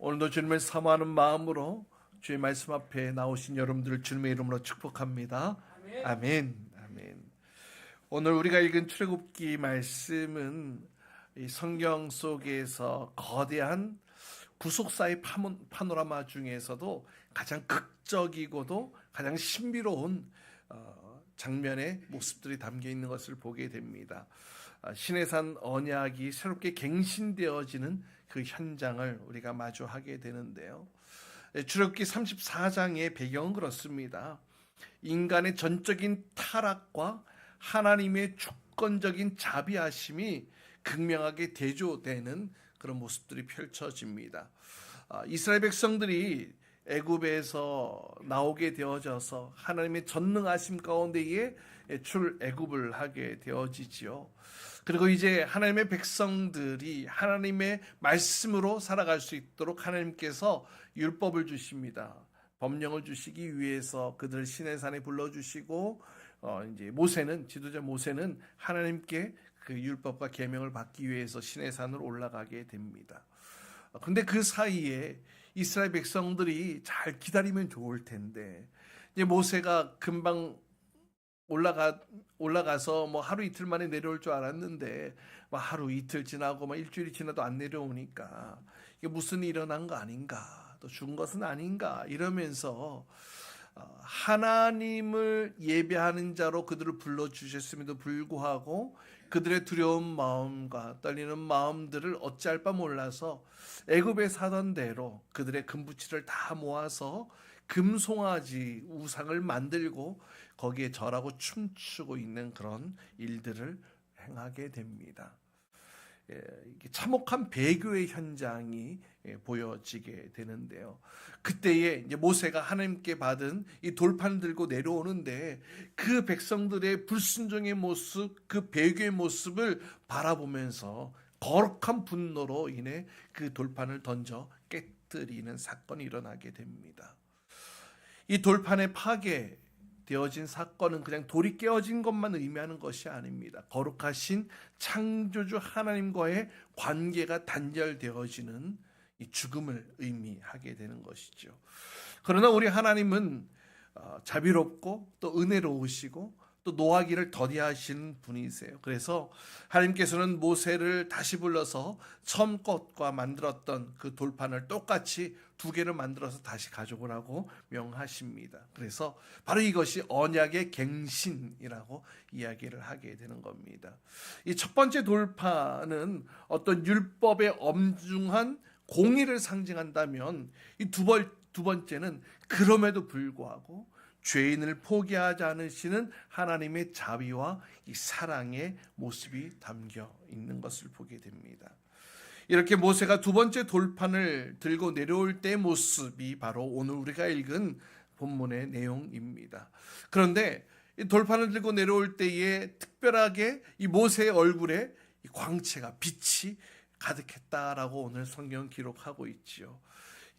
오늘도 주님을 사모하는 마음으로 주의 말씀 앞에 나오신 여러분들을 주님의 이름으로 축복합니다. 아멘. 아멘. 오늘 우리가 읽은 출애굽기 말씀은 이 성경 속에서 거대한 구속사의 파노라마 중에서도 가장 극적이고도 가장 신비로운 장면의 모습들이 담겨 있는 것을 보게 됩니다. 시내산 언약이 새롭게 갱신되어지는 그 현장을 우리가 마주하게 되는데요. 출애굽기 34장의 배경은 그렇습니다. 인간의 전적인 타락과 하나님의 주권적인 자비하심이 극명하게 대조되는 그런 모습들이 펼쳐집니다. 이스라엘 백성들이 애굽에서 나오게 되어져서 하나님의 전능하심 가운데에 출애굽을 하게 되어지지요. 그리고 이제 하나님의 백성들이 하나님의 말씀으로 살아갈 수 있도록 하나님께서 율법을 주십니다. 법령을 주시기 위해서 그들을 시내산에 불러주시고 이제 모세는 지도자 모세는 하나님께 그 율법과 계명을 받기 위해서 시내산으로 올라가게 됩니다. 근데 그 사이에 이스라엘 백성들이 잘 기다리면 좋을 텐데 이제 모세가 금방 올라가서 뭐 하루 이틀 만에 내려올 줄 알았는데 뭐 하루 이틀 지나고 뭐 일주일이 지나도 안 내려오니까 이게 무슨 일이 일어난 거 아닌가, 또 죽은 것은 아닌가 이러면서 하나님을 예배하는 자로 그들을 불러주셨음에도 불구하고 그들의 두려운 마음과 떨리는 마음들을 어찌할 바 몰라서 애굽에 사던 대로 그들의 금부치를 다 모아서 금송아지 우상을 만들고 거기에 절하고 춤추고 있는 그런 일들을 행하게 됩니다. 참혹한 배교의 현장이 보여지게 되는데요. 그때에 이제 모세가 하나님께 받은 이 돌판을 들고 내려오는데 그 백성들의 불순종의 모습, 그 배교의 모습을 바라보면서 거룩한 분노로 인해 그 돌판을 던져 깨뜨리는 사건이 일어나게 됩니다. 이 돌판의 파괴되어진 사건은 그냥 돌이 깨어진 것만 의미하는 것이 아닙니다. 거룩하신 창조주 하나님과의 관계가 단절되어지는 이 죽음을 의미하게 되는 것이죠. 그러나 우리 하나님은 자비롭고 또 은혜로우시고 또 노하기를 더디하신 분이세요. 그래서 하나님께서는 모세를 다시 불러서 처음 것과 만들었던 그 돌판을 똑같이 두 개를 만들어서 다시 가져오라고 명하십니다. 그래서 바로 이것이 언약의 갱신이라고 이야기를 하게 되는 겁니다. 이 첫 번째 돌판은 어떤 율법의 엄중한 공의를 상징한다면 이 두 번째는 그럼에도 불구하고 죄인을 포기하지 않으시는 하나님의 자비와 이 사랑의 모습이 담겨 있는 것을 보게 됩니다. 이렇게 모세가 두 번째 돌판을 들고 내려올 때의 모습이 바로 오늘 우리가 읽은 본문의 내용입니다. 그런데 이 돌판을 들고 내려올 때에 특별하게 이 모세의 얼굴에 이 광채가 빛이 가득했다라고 오늘 성경은 기록하고 있지요.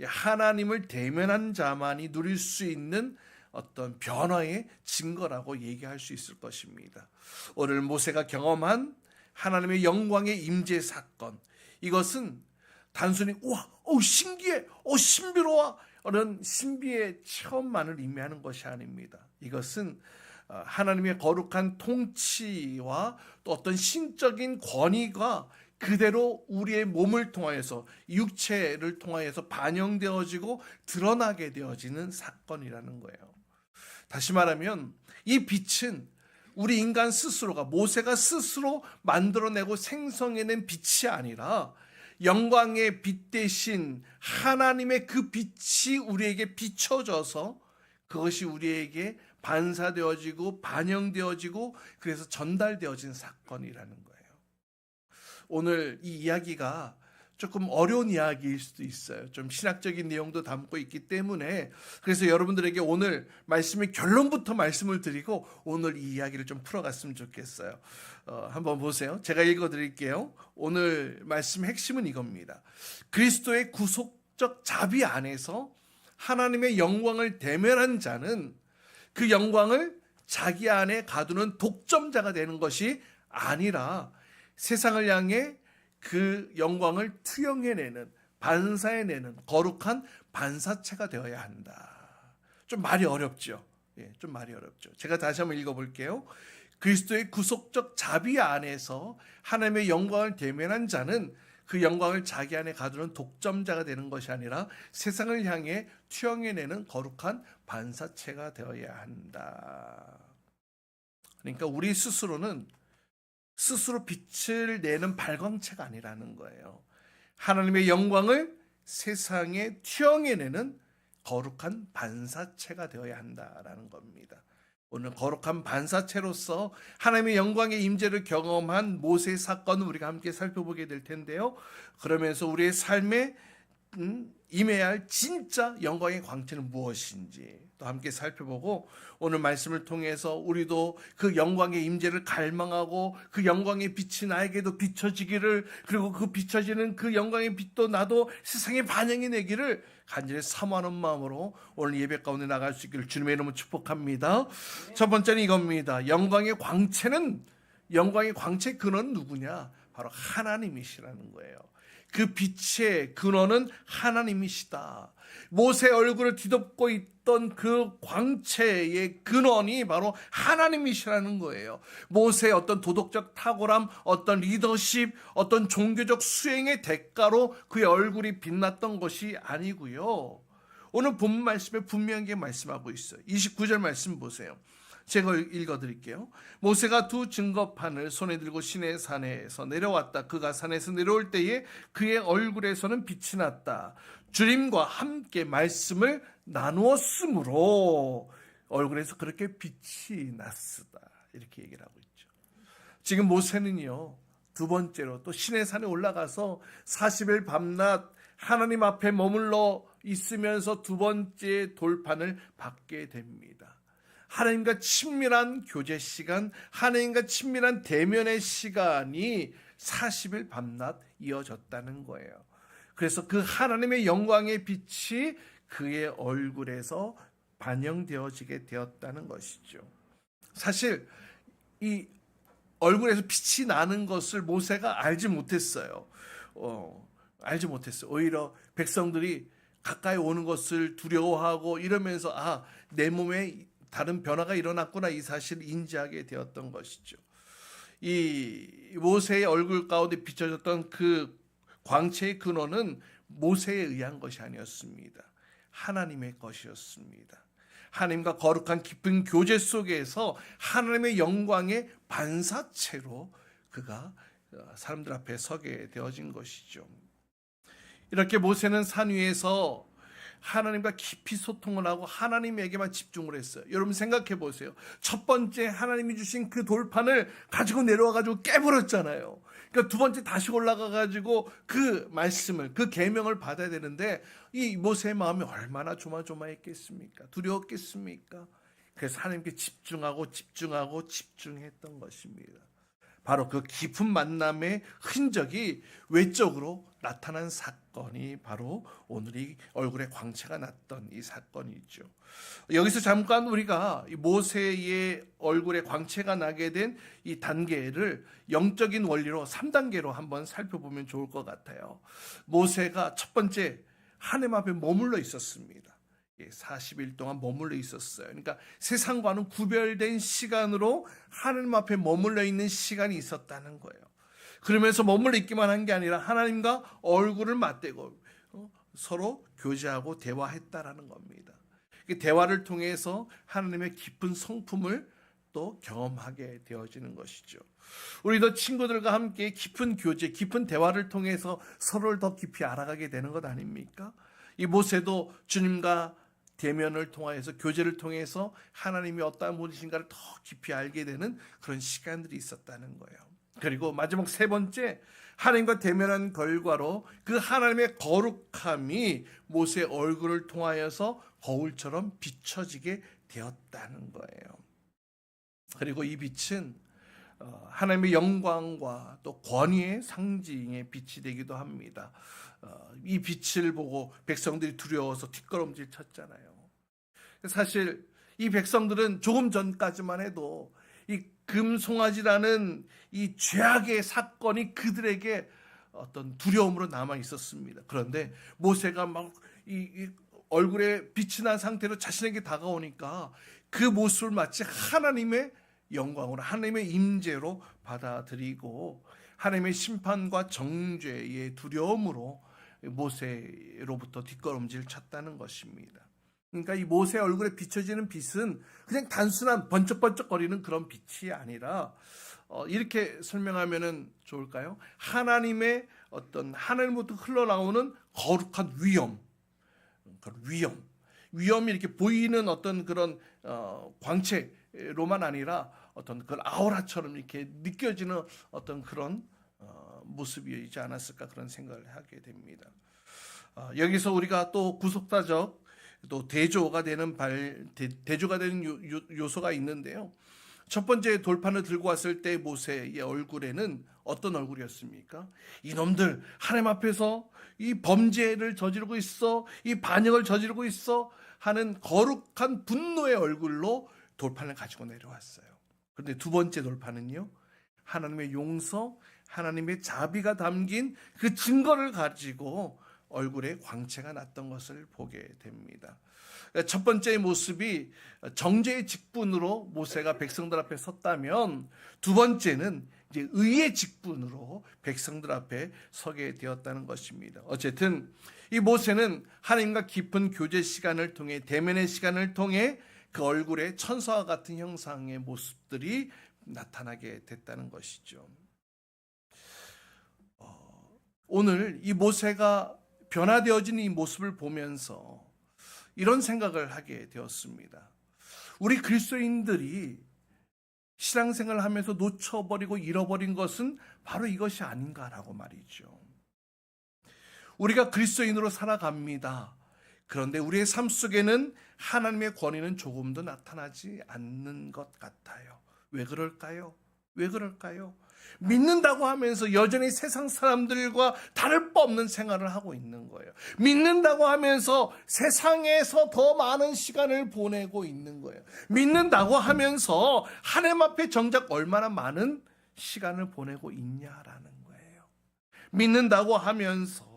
하나님을 대면한 자만이 누릴 수 있는 어떤 변화의 증거라고 얘기할 수 있을 것입니다. 오늘 모세가 경험한 하나님의 영광의 임재 사건, 이것은 단순히 우와, 신기해, 신비로워 이런 신비의 체험만을 의미하는 것이 아닙니다. 이것은 하나님의 거룩한 통치와 또 어떤 신적인 권위가 그대로 우리의 몸을 통하여서 육체를 통하여서 반영되어지고 드러나게 되어지는 사건이라는 거예요. 다시 말하면 이 빛은 우리 인간 스스로가 모세가 스스로 만들어내고 생성해낸 빛이 아니라 영광의 빛 대신 하나님의 그 빛이 우리에게 비춰져서 그것이 우리에게 반사되어지고 반영되어지고 그래서 전달되어진 사건이라는 거예요. 오늘 이 이야기가 조금 어려운 이야기일 수도 있어요. 좀 신학적인 내용도 담고 있기 때문에 그래서 여러분들에게 오늘 말씀의 결론부터 말씀을 드리고 오늘 이 이야기를 좀 풀어갔으면 좋겠어요. 한번 보세요. 제가 읽어드릴게요. 오늘 말씀 핵심은 이겁니다. 그리스도의 구속적 자비 안에서 하나님의 영광을 대면한 자는 그 영광을 자기 안에 가두는 독점자가 되는 것이 아니라 세상을 향해 그 영광을 투영해내는 반사해내는 거룩한 반사체가 되어야 한다. 좀 말이 어렵죠. 좀 말이 어렵죠. 제가 다시 한번 읽어볼게요. 그리스도의 구속적 자비 안에서 하나님의 영광을 대면한 자는 그 영광을 자기 안에 가두는 독점자가 되는 것이 아니라 세상을 향해 투영해내는 거룩한 반사체가 되어야 한다. 그러니까 우리 스스로는 스스로 빛을 내는 발광체가 아니라는 거예요. 하나님의 영광을 세상에 투영해내는 거룩한 반사체가 되어야 한다라는 겁니다. 오늘 거룩한 반사체로서 하나님의 영광의 임재를 경험한 모세의 사건을 우리가 함께 살펴보게 될 텐데요. 그러면서 우리의 삶에 임해야 할 진짜 영광의 광채는 무엇인지 또 함께 살펴보고, 오늘 말씀을 통해서 우리도 그 영광의 임재를 갈망하고 그 영광의 빛이 나에게도 비춰지기를, 그리고 그 비춰지는 그 영광의 빛도 나도 세상에 반영이 되기를 간절히 사모하는 마음으로 오늘 예배 가운데 나갈 수 있기를 주님의 이름으로 축복합니다. 첫 번째는 이겁니다. 영광의 광채 근원은 누구냐? 바로 하나님이시라는 거예요. 그 빛의 근원은 하나님이시다. 모세 얼굴을 뒤덮고 있던 그 광채의 근원이 바로 하나님이시라는 거예요. 모세의 어떤 도덕적 탁월함, 어떤 리더십, 어떤 종교적 수행의 대가로 그의 얼굴이 빛났던 것이 아니고요. 오늘 본 말씀에 분명하게 말씀하고 있어요. 29절 말씀 보세요. 제가 읽어드릴게요. 모세가 두 증거판을 손에 들고 시내 산에서 내려왔다. 그가 산에서 내려올 때에 그의 얼굴에서는 빛이 났다. 주님과 함께 말씀을 나누었으므로 얼굴에서 그렇게 빛이 났으다. 이렇게 얘기를 하고 있죠. 지금 모세는요, 두 번째로 또 시내 산에 올라가서 40일 밤낮 하나님 앞에 머물러 있으면서 두 번째 돌판을 받게 됩니다. 하나님과 친밀한 교제 시간, 하나님과 친밀한 대면의 시간이 40일 밤낮 이어졌다는 거예요. 그래서 그 하나님의 영광의 빛이 그의 얼굴에서 반영되어지게 되었다는 것이죠. 사실 이 얼굴에서 빛이 나는 것을 모세가 알지 못했어요. 오히려 백성들이 가까이 오는 것을 두려워하고 이러면서 내 몸에 다른 변화가 일어났구나, 이 사실을 인지하게 되었던 것이죠. 이 모세의 얼굴 가운데 비춰졌던 그 광채의 근원은 모세에 의한 것이 아니었습니다. 하나님의 것이었습니다. 하나님과 거룩한 깊은 교제 속에서 하나님의 영광의 반사체로 그가 사람들 앞에 서게 되어진 것이죠. 이렇게 모세는 산 위에서 하나님과 깊이 소통을 하고 하나님에게만 집중을 했어요. 여러분 생각해 보세요. 첫 번째 하나님이 주신 그 돌판을 가지고 내려와 가지고 깨버렸잖아요. 그러니까 두 번째 다시 올라가 가지고 그 말씀을, 그 계명을 받아야 되는데 이 모세의 마음이 얼마나 조마조마했겠습니까? 두려웠겠습니까? 그래서 하나님께 집중했던 것입니다. 바로 그 깊은 만남의 흔적이 외적으로 나타난 사건이 바로 오늘 이 얼굴에 광채가 났던 이 사건이죠. 여기서 잠깐 우리가 모세의 얼굴에 광채가 나게 된 이 단계를 영적인 원리로 3단계로 한번 살펴보면 좋을 것 같아요. 모세가 첫 번째 하나님 앞에 머물러 있었습니다. 40일 동안 머물러 있었어요. 그러니까 세상과는 구별된 시간으로 하나님 앞에 머물러 있는 시간이 있었다는 거예요. 그러면서 머물러 있기만 한 게 아니라 하나님과 얼굴을 맞대고 서로 교제하고 대화했다라는 겁니다. 대화를 통해서 하나님의 깊은 성품을 또 경험하게 되어지는 것이죠. 우리도 친구들과 함께 깊은 교제, 깊은 대화를 통해서 서로를 더 깊이 알아가게 되는 것 아닙니까? 이 모세도 주님과 대면을 통하여서, 교제를 통해서 하나님이 어떠한 분이신가를 더 깊이 알게 되는 그런 시간들이 있었다는 거예요. 그리고 마지막 세 번째, 하나님과 대면한 결과로 그 하나님의 거룩함이 모세의 얼굴을 통하여서 거울처럼 비춰지게 되었다는 거예요. 그리고 이 빛은 하나님의 영광과 또 권위의 상징의 빛이 되기도 합니다. 이 빛을 보고 백성들이 두려워서 뒷걸음질 쳤잖아요. 사실 이 백성들은 조금 전까지만 해도 이 금송아지라는 이 죄악의 사건이 그들에게 어떤 두려움으로 남아 있었습니다. 그런데 모세가 막 이 얼굴에 빛이 난 상태로 자신에게 다가오니까 그 모습을 마치 하나님의 영광으로, 하나님의 임재로 받아들이고 하나님의 심판과 정죄의 두려움으로 모세로부터 뒷걸음질 쳤다는 것입니다. 그러니까 이 모세 얼굴에 비춰지는 빛은 그냥 단순한 번쩍번쩍거리는 그런 빛이 아니라 이렇게 설명하면 좋을까요? 하나님의 어떤 하늘부터 흘러나오는 거룩한 위엄이 이렇게 보이는 어떤 그런 광채로만 아니라 어떤 그런 아우라처럼 이렇게 느껴지는 어떤 그런 모습이지 않았을까 그런 생각을 하게 됩니다. 여기서 우리가 또 구속사적 또 대조가 되는 요소가 있는데요. 첫 번째 돌판을 들고 왔을 때 모세의 얼굴에는 어떤 얼굴이었습니까? 이놈들 하나님 앞에서 이 범죄를 저지르고 있어, 이 반역을 저지르고 있어 하는 거룩한 분노의 얼굴로 돌판을 가지고 내려왔어요. 그런데 두 번째 돌판은요, 하나님의 용서, 하나님의 자비가 담긴 그 증거를 가지고 얼굴에 광채가 났던 것을 보게 됩니다. 첫 번째 모습이 정죄의 직분으로 모세가 백성들 앞에 섰다면, 두 번째는 이제 의의 직분으로 백성들 앞에 서게 되었다는 것입니다. 어쨌든 이 모세는 하나님과 깊은 교제 시간을 통해, 대면의 시간을 통해 그 얼굴에 천사와 같은 형상의 모습들이 나타나게 됐다는 것이죠. 오늘 이 모세가 변화되어진 이 모습을 보면서 이런 생각을 하게 되었습니다. 우리 그리스도인들이 신앙생활을 하면서 놓쳐버리고 잃어버린 것은 바로 이것이 아닌가라고 말이죠. 우리가 그리스도인으로 살아갑니다. 그런데 우리의 삶 속에는 하나님의 권위는 조금도 나타나지 않는 것 같아요. 왜 그럴까요? 믿는다고 하면서 여전히 세상 사람들과 다를 바 없는 생활을 하고 있는 거예요. 믿는다고 하면서 세상에서 더 많은 시간을 보내고 있는 거예요. 믿는다고 하면서 하나님 앞에 정작 얼마나 많은 시간을 보내고 있냐라는 거예요. 믿는다고 하면서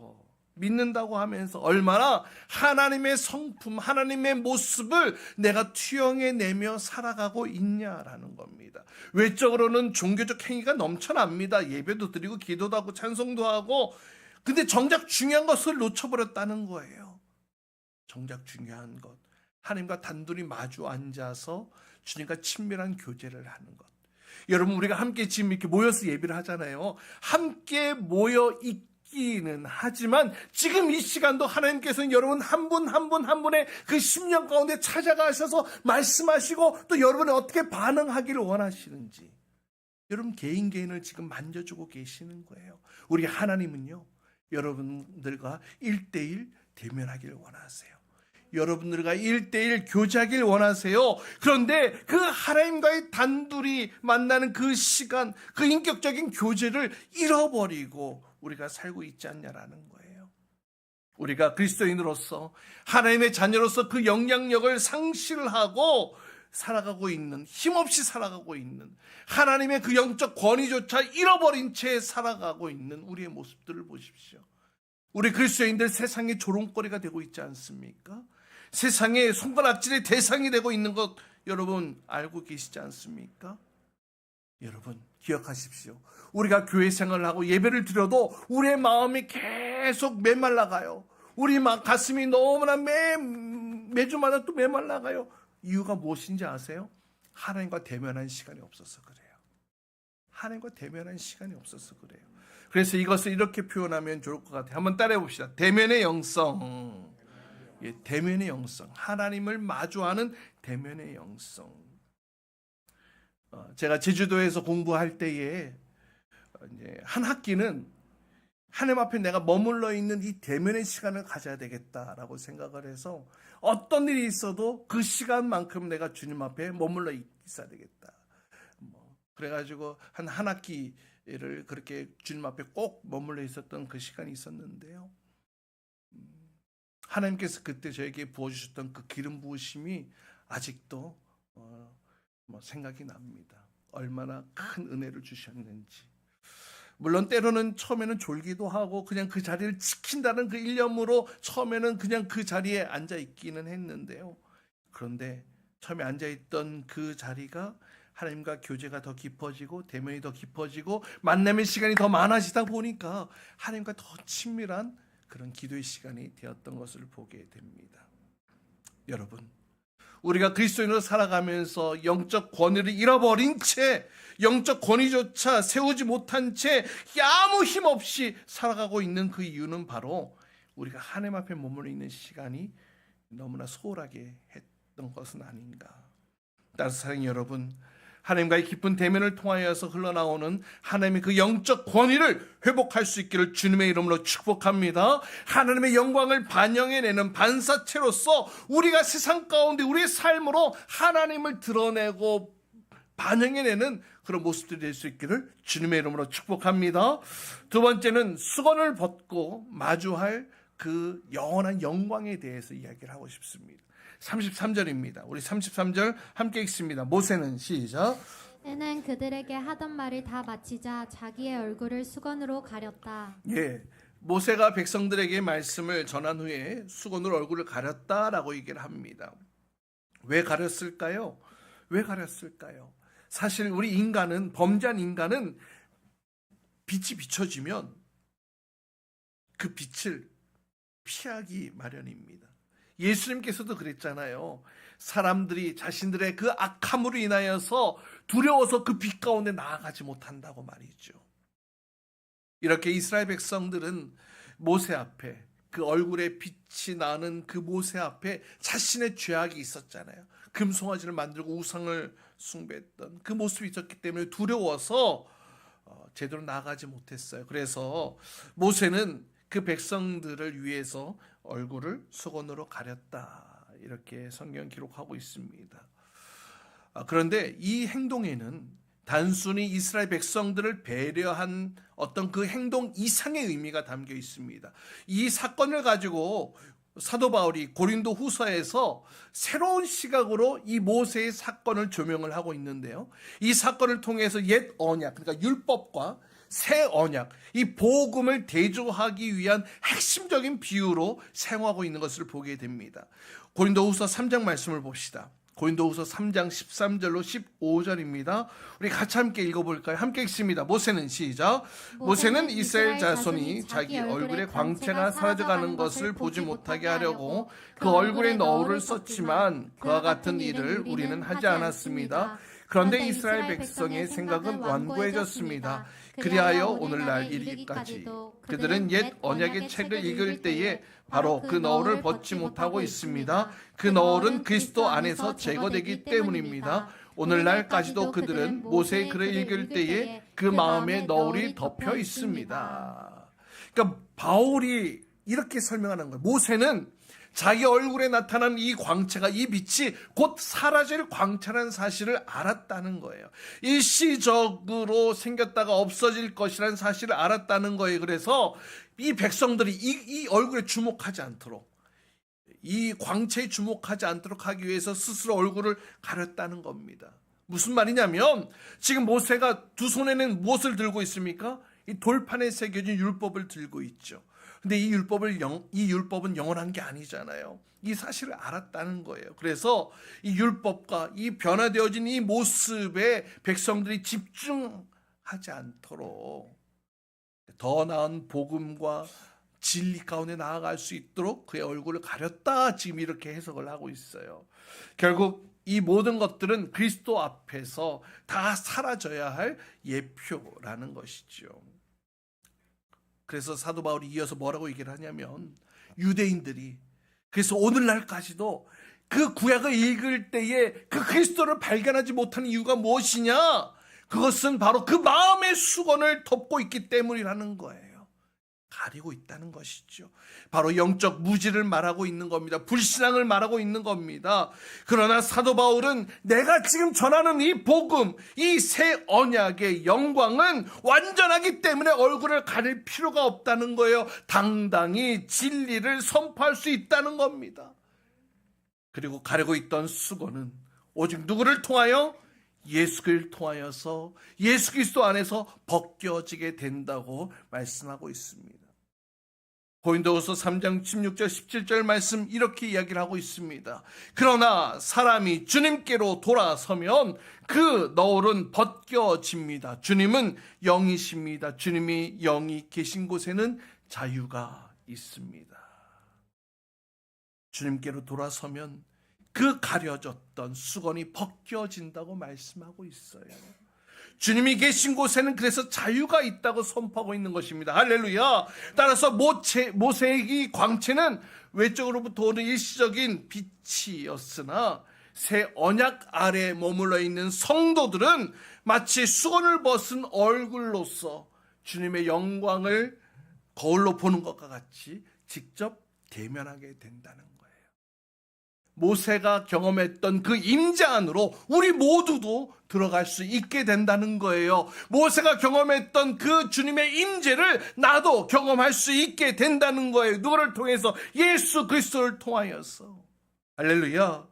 얼마나 하나님의 성품, 하나님의 모습을 내가 투영해내며 살아가고 있냐라는 겁니다. 외적으로는 종교적 행위가 넘쳐납니다. 예배도 드리고 기도도 하고 찬송도 하고, 근데 정작 중요한 것을 놓쳐버렸다는 거예요. 정작 중요한 것, 하나님과 단둘이 마주 앉아서 주님과 친밀한 교제를 하는 것. 여러분, 우리가 함께 지금 이렇게 모여서 예배를 하잖아요. 함께 모여 있기는 하지만 지금 이 시간도 하나님께서는 여러분 한 분 한 분의 그 심령 가운데 찾아가셔서 말씀하시고 또 여러분이 어떻게 반응하기를 원하시는지 여러분 개인을 지금 만져주고 계시는 거예요. 우리 하나님은요, 여러분들과 1대1 대면하기를 원하세요. 여러분들과 1대1 교제하길 원하세요. 그런데 그 하나님과의 단둘이 만나는 그 시간, 그 인격적인 교제를 잃어버리고 우리가 살고 있지 않냐라는 거예요. 우리가 그리스도인으로서, 하나님의 자녀로서 그 영향력을 상실하고 살아가고 있는, 힘없이 살아가고 있는, 하나님의 그 영적 권위조차 잃어버린 채 살아가고 있는 우리의 모습들을 보십시오. 우리 그리스도인들 세상의 조롱거리가 되고 있지 않습니까? 세상의 손가락질의 대상이 되고 있는 것 여러분 알고 계시지 않습니까? 여러분 기억하십시오. 우리가 교회 생활을 하고 예배를 드려도 우리의 마음이 계속 메말라가요. 우리 가슴이 너무나 매주마다 또 메말라가요. 이유가 무엇인지 아세요? 하나님과 대면한 시간이 없어서 그래요. 하나님과 대면한 시간이 없어서 그래요. 그래서 이것을 이렇게 표현하면 좋을 것 같아요. 한번 따라해 봅시다. 대면의 영성. 예, 대면의 영성. 하나님을 마주하는 대면의 영성. 제가 제주도에서 공부할 때에 이제 한 학기는 하나님 앞에 내가 머물러 있는 이 대면의 시간을 가져야 되겠다라고 생각을 해서 어떤 일이 있어도 그 시간만큼 내가 주님 앞에 머물러 있어야 되겠다. 그래가지고 한 학기를 그렇게 주님 앞에 꼭 머물러 있었던 그 시간이 있었는데요. 하나님께서 그때 저에게 부어주셨던 그 기름 부으심이 아직도 생각이 납니다. 얼마나 큰 은혜를 주셨는지. 물론 때로는 처음에는 졸기도 하고 그냥 그 자리를 지킨다는 그 일념으로 처음에는 그냥 그 자리에 앉아 있기는 했는데요. 그런데 처음에 앉아 있던 그 자리가 하나님과 교제가 더 깊어지고 대면이 더 깊어지고 만남의 시간이 더 많아지다 보니까 하나님과 더 친밀한 그런 기도의 시간이 되었던 것을 보게 됩니다. 여러분, 우리가 그리스도인으로 살아가면서 영적 권위를 잃어버린 채, 영적 권위조차 세우지 못한 채 아무 힘 없이 살아가고 있는 그 이유는 바로 우리가 하나님 앞에 머물러 있는 시간이 너무나 소홀하게 했던 것은 아닌가. 따라서 사랑하는 여러분, 하나님과의 깊은 대면을 통하여서 흘러나오는 하나님의 그 영적 권위를 회복할 수 있기를 주님의 이름으로 축복합니다. 하나님의 영광을 반영해내는 반사체로서 우리가 세상 가운데 우리의 삶으로 하나님을 드러내고 반영해내는 그런 모습들이 될 수 있기를 주님의 이름으로 축복합니다. 두 번째는 수건을 벗고 마주할 그 영원한 영광에 대해서 이야기를 하고 싶습니다. 33절입니다. 우리 33절 함께 읽습니다. 모세는 시작. 모세는 그들에게 하던 말을 다 마치자 자기의 얼굴을 수건으로 가렸다. 예, 모세가 백성들에게 말씀을 전한 후에 수건으로 얼굴을 가렸다라고 얘기를 합니다. 왜 가렸을까요? 왜 가렸을까요? 사실 우리 인간은, 범죄한 인간은 빛이 비춰지면 그 빛을 피하기 마련입니다. 예수님께서도 그랬잖아요. 사람들이 자신들의 그 악함으로 인하여서 두려워서 그 빛 가운데 나아가지 못한다고 말이죠. 이렇게 이스라엘 백성들은 모세 앞에, 그 얼굴에 빛이 나는 그 모세 앞에 자신의 죄악이 있었잖아요. 금송아지를 만들고 우상을 숭배했던 그 모습이 있었기 때문에 두려워서 제대로 나아가지 못했어요. 그래서 모세는 그 백성들을 위해서 얼굴을 수건으로 가렸다, 이렇게 성경 기록하고 있습니다. 그런데 이 행동에는 단순히 이스라엘 백성들을 배려한 어떤 그 행동 이상의 의미가 담겨 있습니다. 이 사건을 가지고 사도 바울이 고린도 후서에서 새로운 시각으로 이 모세의 사건을 조명을 하고 있는데요. 이 사건을 통해서 옛 언약, 그러니까 율법과 새 언약, 이 복음을 대조하기 위한 핵심적인 비유로 사용하고 있는 것을 보게 됩니다. 고린도후서 3장 말씀을 봅시다. 고린도후서 3장 13절로 15절입니다. 우리 같이 함께 읽어볼까요? 함께 읽습니다. 모세는 시작. 모세는 이스라엘 자손이 자기 얼굴의 광채가 사라져가는 것을 보지 못하게 하려고 그 얼굴에 너울을 썼지만 그와 같은 일을 우리는 하지 않았습니다. 그런데 이스라엘 백성의 생각은 완고해졌습니다. 그리하여 오늘날 이르기까지 그들은 옛 언약의 책을 읽을 때에 바로 그 너울을 벗지 못하고 있습니다. 그 너울은 그리스도 안에서 제거되기 때문입니다. 오늘날까지도 그들은 모세의 글을 읽을 때에 그 마음에 너울이 덮여 있습니다. 그러니까 바울이 이렇게 설명하는 거예요. 모세는 자기 얼굴에 나타난 이 광채가, 이 빛이 곧 사라질 광채라는 사실을 알았다는 거예요. 일시적으로 생겼다가 없어질 것이라는 사실을 알았다는 거예요. 그래서 이 백성들이 이 얼굴에 주목하지 않도록, 이 광채에 주목하지 않도록 하기 위해서 스스로 얼굴을 가렸다는 겁니다. 무슨 말이냐면 지금 모세가 두 손에는 무엇을 들고 있습니까? 이 돌판에 새겨진 율법을 들고 있죠. 근데 이 율법은 영원한 게 아니잖아요. 이 사실을 알았다는 거예요. 그래서 이 율법과 이 변화되어진 이 모습에 백성들이 집중하지 않도록 더 나은 복음과 진리 가운데 나아갈 수 있도록 그의 얼굴을 가렸다, 지금 이렇게 해석을 하고 있어요. 결국 이 모든 것들은 그리스도 앞에서 다 사라져야 할 예표라는 것이죠. 그래서 사도 바울이 이어서 뭐라고 얘기를 하냐면, 유대인들이 그래서 오늘날까지도 그 구약을 읽을 때에 그 그리스도를 발견하지 못하는 이유가 무엇이냐? 그것은 바로 그 마음의 수건을 덮고 있기 때문이라는 거예요. 가리고 있다는 것이죠. 바로 영적 무지를 말하고 있는 겁니다. 불신앙을 말하고 있는 겁니다. 그러나 사도 바울은 내가 지금 전하는 이 복음, 이 새 언약의 영광은 완전하기 때문에 얼굴을 가릴 필요가 없다는 거예요. 당당히 진리를 선포할 수 있다는 겁니다. 그리고 가리고 있던 수건은 오직 누구를 통하여? 예수 그리스도를 통하여서 예수 그리스도 안에서 벗겨지게 된다고 말씀하고 있습니다. 고린도후서 3장 16절 17절 말씀 이렇게 이야기를 하고 있습니다. 그러나 사람이 주님께로 돌아서면 그 너울은 벗겨집니다. 주님은 영이십니다. 주님이 영이 계신 곳에는 자유가 있습니다. 주님께로 돌아서면 그 가려졌던 수건이 벗겨진다고 말씀하고 있어요. 주님이 계신 곳에는 그래서 자유가 있다고 선포하고 있는 것입니다. 할렐루야. 따라서 모세의 광채는 외적으로부터 오는 일시적인 빛이었으나 새 언약 아래에 머물러 있는 성도들은 마치 수건을 벗은 얼굴로서 주님의 영광을 거울로 보는 것과 같이 직접 대면하게 된다는 거예요. 모세가 경험했던 그 임재 안으로 우리 모두도 들어갈 수 있게 된다는 거예요. 모세가 경험했던 그 주님의 임재를 나도 경험할 수 있게 된다는 거예요. 누구를 통해서? 예수 그리스도를 통하여서. 할렐루야.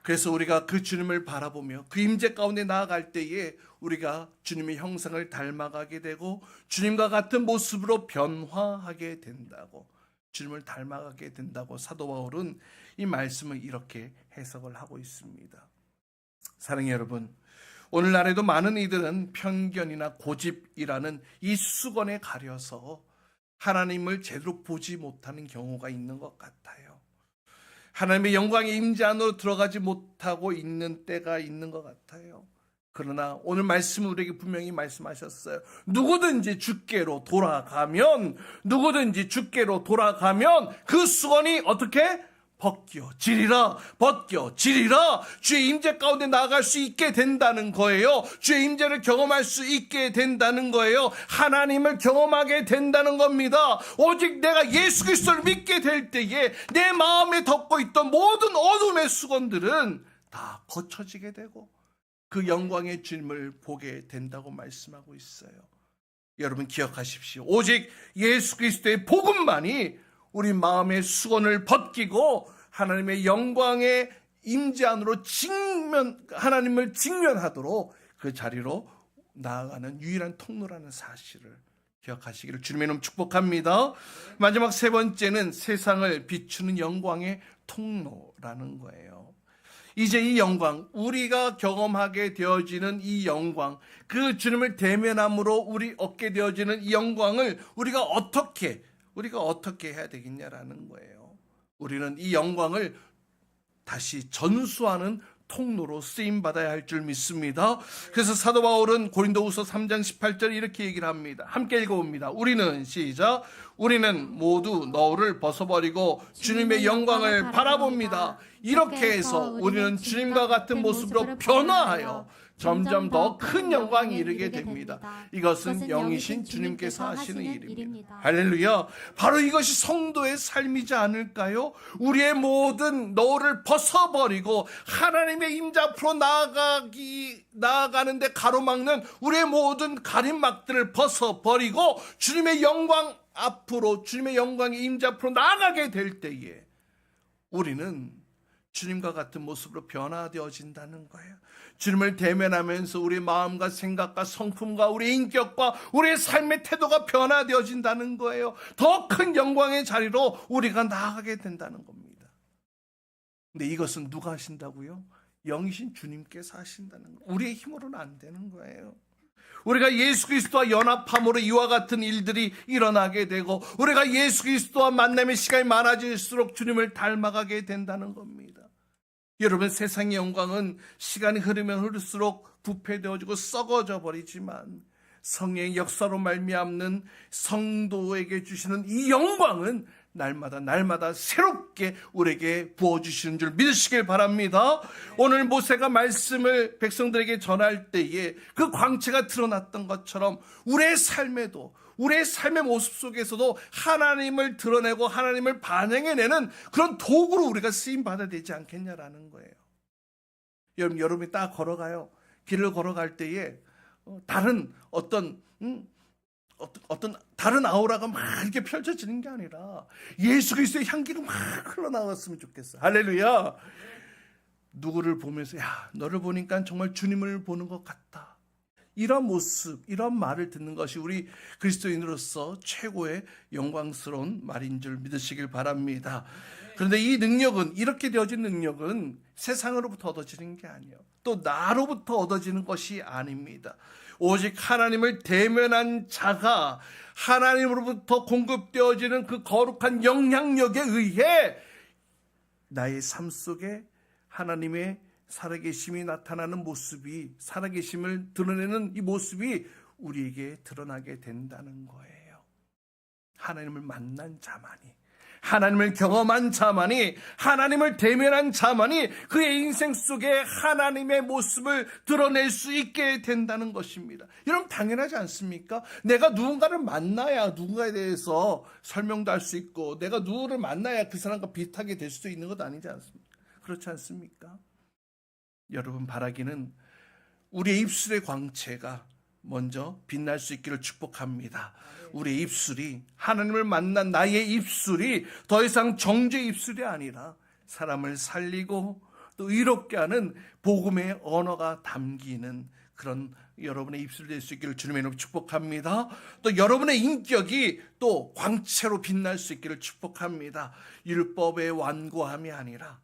그래서 우리가 그 주님을 바라보며 그 임재 가운데 나아갈 때에 우리가 주님의 형상을 닮아가게 되고 주님과 같은 모습으로 변화하게 된다고, 주님을 닮아가게 된다고 사도 바울은 이 말씀을 이렇게 해석을 하고 있습니다. 사랑하는 여러분, 오늘날에도 많은 이들은 편견이나 고집이라는 이 수건에 가려서 하나님을 제대로 보지 못하는 경우가 있는 것 같아요. 하나님의 영광의 임재 안으로 들어가지 못하고 있는 때가 있는 것 같아요. 그러나 오늘 말씀은 우리에게 분명히 말씀하셨어요. 누구든지 주께로 돌아가면 그 수건이 어떻게? 벗겨지리라. 주의 임재 가운데 나아갈 수 있게 된다는 거예요. 주의 임재를 경험할 수 있게 된다는 거예요. 하나님을 경험하게 된다는 겁니다. 오직 내가 예수 그리스도를 믿게 될 때에 내 마음에 덮고 있던 모든 어둠의 수건들은 다 거쳐지게 되고 그 영광의 주님을 보게 된다고 말씀하고 있어요. 여러분 기억하십시오. 오직 예수 그리스도의 복음만이 우리 마음의 수건을 벗기고 하나님의 영광의 임재 안으로 하나님을 직면하도록 그 자리로 나아가는 유일한 통로라는 사실을 기억하시기를 주님의 이름 축복합니다. 마지막 세 번째는 세상을 비추는 영광의 통로라는 거예요. 이제 이 영광, 우리가 경험하게 되어지는 이 영광, 그 주님을 대면함으로 우리 얻게 되어지는 이 영광을 우리가 어떻게 해야 되겠냐라는 거예요. 우리는 이 영광을 다시 전수하는 통로로 쓰임받아야 할 줄 믿습니다. 그래서 사도 바울은 고린도후서 3장 18절 이렇게 얘기를 합니다. 함께 읽어봅니다. 우리는 시작. 우리는 모두 너울을 벗어버리고 주님의 영광을 바라봅니다. 이렇게 해서 우리는 주님과 같은 모습으로 변화하여 점점 더 큰 영광에 이르게 됩니다. 이것은 영이신 주님께서 하시는 일입니다. 할렐루야. 바로 이것이 성도의 삶이지 않을까요? 우리의 모든 너울을 벗어버리고 하나님의 임재 앞으로 나아가는데 가로막는 우리의 모든 가림막들을 벗어버리고 주님의 영광 앞으로, 주님의 영광의 임재 앞으로 나아가게 될 때에 우리는 주님과 같은 모습으로 변화되어진다는 거예요. 주님을 대면하면서 우리 마음과 생각과 성품과 우리 인격과 우리의 삶의 태도가 변화되어진다는 거예요. 더 큰 영광의 자리로 우리가 나아가게 된다는 겁니다. 근데 이것은 누가 하신다고요? 영이신 주님께서 하신다는 거예요. 우리의 힘으로는 안 되는 거예요. 우리가 예수 그리스도와 연합함으로 이와 같은 일들이 일어나게 되고 우리가 예수 그리스도와 만남의 시간이 많아질수록 주님을 닮아가게 된다는 겁니다. 여러분, 세상의 영광은 시간이 흐르면 흐를수록 부패되어지고 썩어져 버리지만 성령의 역사로 말미암는 성도에게 주시는 이 영광은 날마다 새롭게 우리에게 부어주시는 줄 믿으시길 바랍니다. 오늘 모세가 말씀을 백성들에게 전할 때에 그 광채가 드러났던 것처럼 우리의 삶에도, 우리의 삶의 모습 속에서도 하나님을 드러내고 하나님을 반영해내는 그런 도구로 우리가 쓰임받아야 되지 않겠냐라는 거예요. 여러분이 딱 걸어가요. 길을 걸어갈 때에 다른 어떤 다른 아우라가 막 이렇게 펼쳐지는 게 아니라 예수 그리스도의 향기가 막 흘러나왔으면 좋겠어요. 할렐루야. 누구를 보면서 야, 너를 보니까 정말 주님을 보는 것 같다. 이런 모습, 이런 말을 듣는 것이 우리 그리스도인으로서 최고의 영광스러운 말인 줄 믿으시길 바랍니다. 그런데 이 능력은, 이렇게 되어진 능력은 세상으로부터 얻어지는 게 아니에요. 또 나로부터 얻어지는 것이 아닙니다. 오직 하나님을 대면한 자가 하나님으로부터 공급되어지는 그 거룩한 영향력에 의해 나의 삶 속에 하나님의 살아계심이 나타나는 모습이, 살아계심을 드러내는 이 모습이 우리에게 드러나게 된다는 거예요. 하나님을 만난 자만이, 하나님을 경험한 자만이, 하나님을 대면한 자만이 그의 인생 속에 하나님의 모습을 드러낼 수 있게 된다는 것입니다. 여러분, 당연하지 않습니까? 내가 누군가를 만나야 누군가에 대해서 설명도 할 수 있고, 내가 누구를 만나야 그 사람과 비슷하게 될 수도 있는 것 아니지 않습니까? 그렇지 않습니까? 여러분, 바라기는 우리의 입술의 광채가 먼저 빛날 수 있기를 축복합니다. 우리의 입술이, 하나님을 만난 나의 입술이 더 이상 정죄의 입술이 아니라 사람을 살리고 또 의롭게 하는 복음의 언어가 담기는 그런 여러분의 입술이 될 수 있기를 주님의 이름으로 축복합니다. 또 여러분의 인격이 또 광채로 빛날 수 있기를 축복합니다. 율법의 완고함이 아니라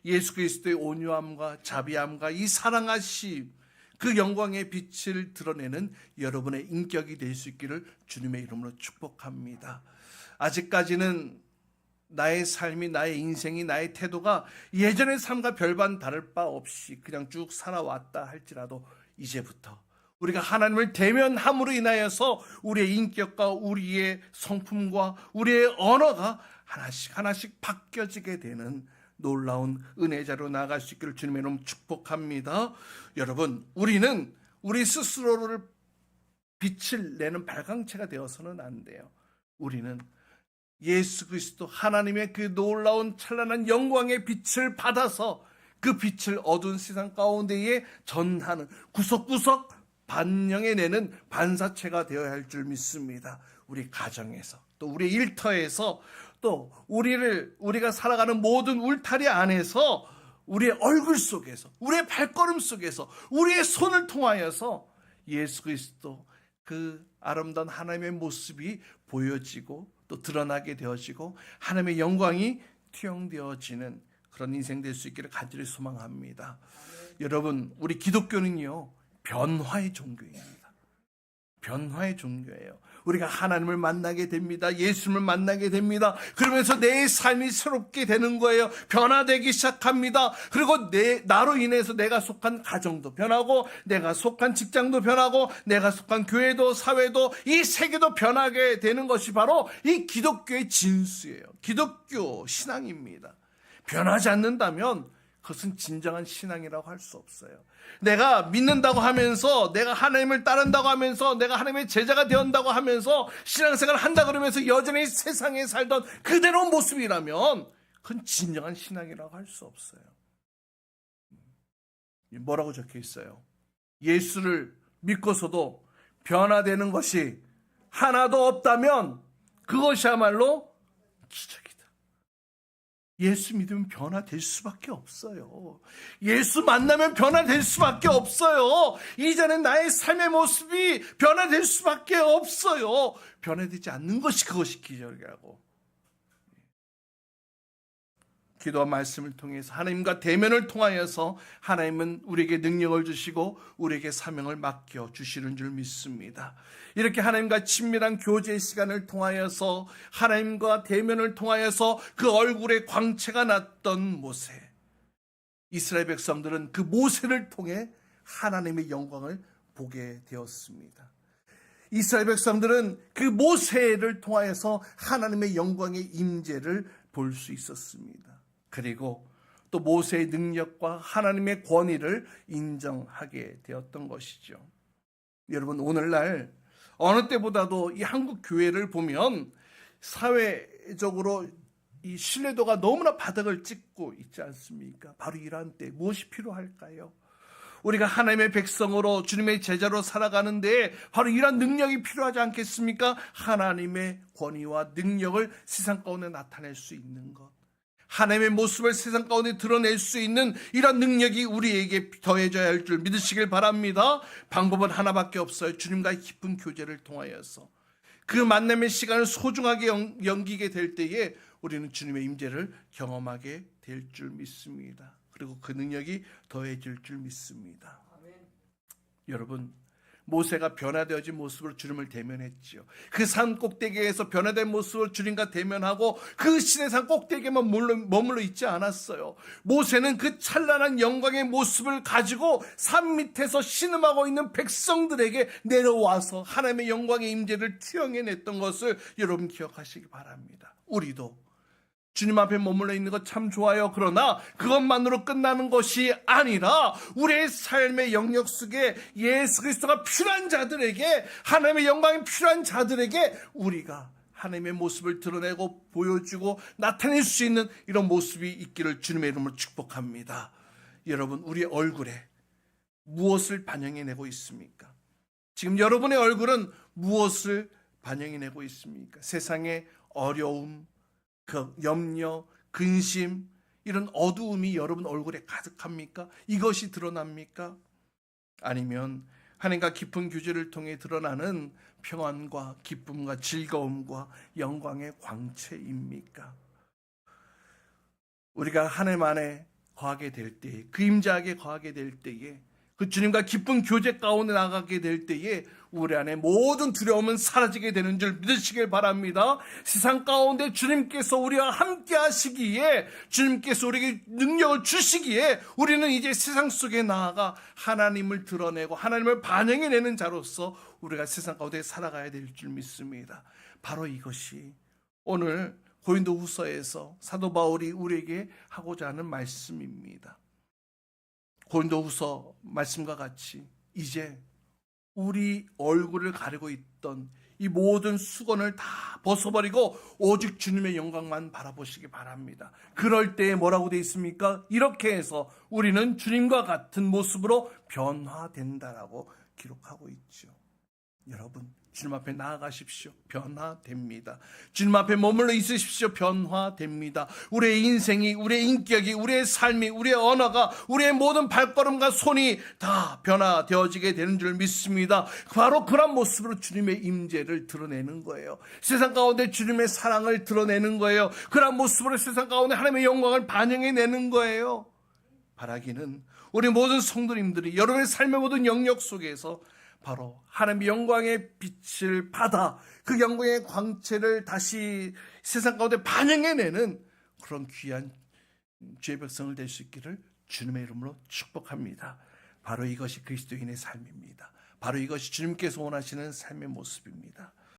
예수 그리스도의 온유함과 자비함과 이 사랑하심, 그 영광의 빛을 드러내는 여러분의 인격이 될 수 있기를 주님의 이름으로 축복합니다. 아직까지는 나의 삶이, 나의 인생이, 나의 태도가 예전의 삶과 별반 다를 바 없이 그냥 쭉 살아왔다 할지라도 이제부터 우리가 하나님을 대면함으로 인하여서 우리의 인격과 우리의 성품과 우리의 언어가 하나씩 하나씩 바뀌어지게 되는 놀라운 은혜자로 나아갈 수 있기를 주님의 이름으로 축복합니다. 여러분, 우리는 우리 스스로를 빛을 내는 발광체가 되어서는 안 돼요. 우리는 예수 그리스도 하나님의 그 놀라운 찬란한 영광의 빛을 받아서 그 빛을 어두운 세상 가운데에 전하는, 구석구석 반영해내는 반사체가 되어야 할 줄 믿습니다. 우리 가정에서, 또 우리 일터에서, 또 우리가 살아가는 모든 울타리 안에서, 우리의 얼굴 속에서, 우리의 발걸음 속에서, 우리의 손을 통하여서 예수 그리스도 그 아름다운 하나님의 모습이 보여지고 또 드러나게 되어지고 하나님의 영광이 투영되어지는 그런 인생 될 수 있기를 간절히 소망합니다. 여러분, 우리 기독교는요, 변화의 종교입니다. 변화의 종교예요. 우리가 하나님을 만나게 됩니다. 예수님을 만나게 됩니다. 그러면서 내 삶이 새롭게 되는 거예요. 변화되기 시작합니다. 그리고 나로 인해서 내가 속한 가정도 변하고, 내가 속한 직장도 변하고, 내가 속한 교회도, 사회도, 이 세계도 변하게 되는 것이 바로 이 기독교의 진수예요. 기독교 신앙입니다. 변하지 않는다면 그것은 진정한 신앙이라고 할 수 없어요. 내가 믿는다고 하면서, 내가 하나님을 따른다고 하면서, 내가 하나님의 제자가 되었다고 하면서 신앙생활을 한다 그러면서 여전히 세상에 살던 그대로 모습이라면 그건 진정한 신앙이라고 할 수 없어요. 뭐라고 적혀 있어요? 예수를 믿고서도 변화되는 것이 하나도 없다면 그것이야말로 기적이다. 예수 믿으면 변화될 수밖에 없어요. 예수 만나면 변화될 수밖에 없어요. 이제는 나의 삶의 모습이 변화될 수밖에 없어요. 변화되지 않는 것이 그것이 기적이라고. 기도와 말씀을 통해서 하나님과 대면을 통하여서 하나님은 우리에게 능력을 주시고 우리에게 사명을 맡겨 주시는 줄 믿습니다. 이렇게 하나님과 친밀한 교제의 시간을 통하여서, 하나님과 대면을 통하여서 그 얼굴에 광채가 났던 모세, 이스라엘 백성들은 그 모세를 통해 하나님의 영광을 보게 되었습니다. 이스라엘 백성들은 그 모세를 통하여서 하나님의 영광의 임재를 볼 수 있었습니다. 그리고 또 모세의 능력과 하나님의 권위를 인정하게 되었던 것이죠. 여러분, 오늘날 어느 때보다도 이 한국 교회를 보면 사회적으로 이 신뢰도가 너무나 바닥을 찍고 있지 않습니까? 바로 이러한 때 무엇이 필요할까요? 우리가 하나님의 백성으로 주님의 제자로 살아가는데 바로 이러한 능력이 필요하지 않겠습니까? 하나님의 권위와 능력을 세상 가운데 나타낼 수 있는 것, 하나님의 모습을 세상 가운데 드러낼 수 있는 이런 능력이 우리에게 더해져야 할 줄 믿으시길 바랍니다. 방법은 하나밖에 없어요. 주님과의 깊은 교제를 통하여서 그 만남의 시간을 소중하게 넘기게 될 때에 우리는 주님의 임재를 경험하게 될 줄 믿습니다. 그리고 그 능력이 더해질 줄 믿습니다. 여러분, 모세가 변화되어진 모습으로 주님을 대면했지요. 그 산 꼭대기에서 변화된 모습으로 주님과 대면하고 그 시내산 꼭대기에만 머물러 있지 않았어요. 모세는 그 찬란한 영광의 모습을 가지고 산 밑에서 신음하고 있는 백성들에게 내려와서 하나님의 영광의 임재를 투영해냈던 것을 여러분 기억하시기 바랍니다. 우리도 주님 앞에 머물러 있는 것 참 좋아요. 그러나 그것만으로 끝나는 것이 아니라 우리의 삶의 영역 속에 예수 그리스도가 필요한 자들에게, 하나님의 영광이 필요한 자들에게 우리가 하나님의 모습을 드러내고 보여주고 나타낼 수 있는 이런 모습이 있기를 주님의 이름으로 축복합니다. 여러분, 우리의 얼굴에 무엇을 반영해내고 있습니까? 지금 여러분의 얼굴은 무엇을 반영해내고 있습니까? 세상의 어려움, 그 염려, 근심, 이런 어두움이 여러분 얼굴에 가득합니까? 이것이 드러납니까? 아니면 하나님과 깊은 교제를 통해 드러나는 평안과 기쁨과 즐거움과 영광의 광채입니까? 우리가 하나님 안에 거하게 될 때에, 그 임재하게 거하게 될 때에, 그 주님과 깊은 교제 가운데 나가게 될 때에 우리 안에 모든 두려움은 사라지게 되는 줄 믿으시길 바랍니다. 세상 가운데 주님께서 우리와 함께 하시기에, 주님께서 우리에게 능력을 주시기에 우리는 이제 세상 속에 나아가 하나님을 드러내고 하나님을 반영해내는 자로서 우리가 세상 가운데 살아가야 될 줄 믿습니다. 바로 이것이 오늘 고린도후서에서 사도 바울이 우리에게 하고자 하는 말씀입니다. 고린도후서 말씀과 같이 이제 우리 얼굴을 가리고 있던 이 모든 수건을 다 벗어버리고 오직 주님의 영광만 바라보시기 바랍니다. 그럴 때에 뭐라고 되어 있습니까? 이렇게 해서 우리는 주님과 같은 모습으로 변화된다라고 기록하고 있죠. 여러분, 주님 앞에 나아가십시오. 변화됩니다. 주님 앞에 머물러 있으십시오. 변화됩니다. 우리의 인생이, 우리의 인격이, 우리의 삶이, 우리의 언어가, 우리의 모든 발걸음과 손이 다 변화되어지게 되는 줄 믿습니다. 바로 그런 모습으로 주님의 임재를 드러내는 거예요. 세상 가운데 주님의 사랑을 드러내는 거예요. 그런 모습으로 세상 가운데 하나님의 영광을 반영해내는 거예요. 바라기는 우리 모든 성도님들이 여러분의 삶의 모든 영역 속에서 바로 하나님의 영광의 빛을 받아 그 영광의 광채를 다시 세상 가운데 반영해내는 그런 귀한 주의 백성을 될 수 있기를 주님의 이름으로 축복합니다. 바로 이것이 그리스도인의 삶입니다. 바로 이것이 주님께서 원하시는 삶의 모습입니다.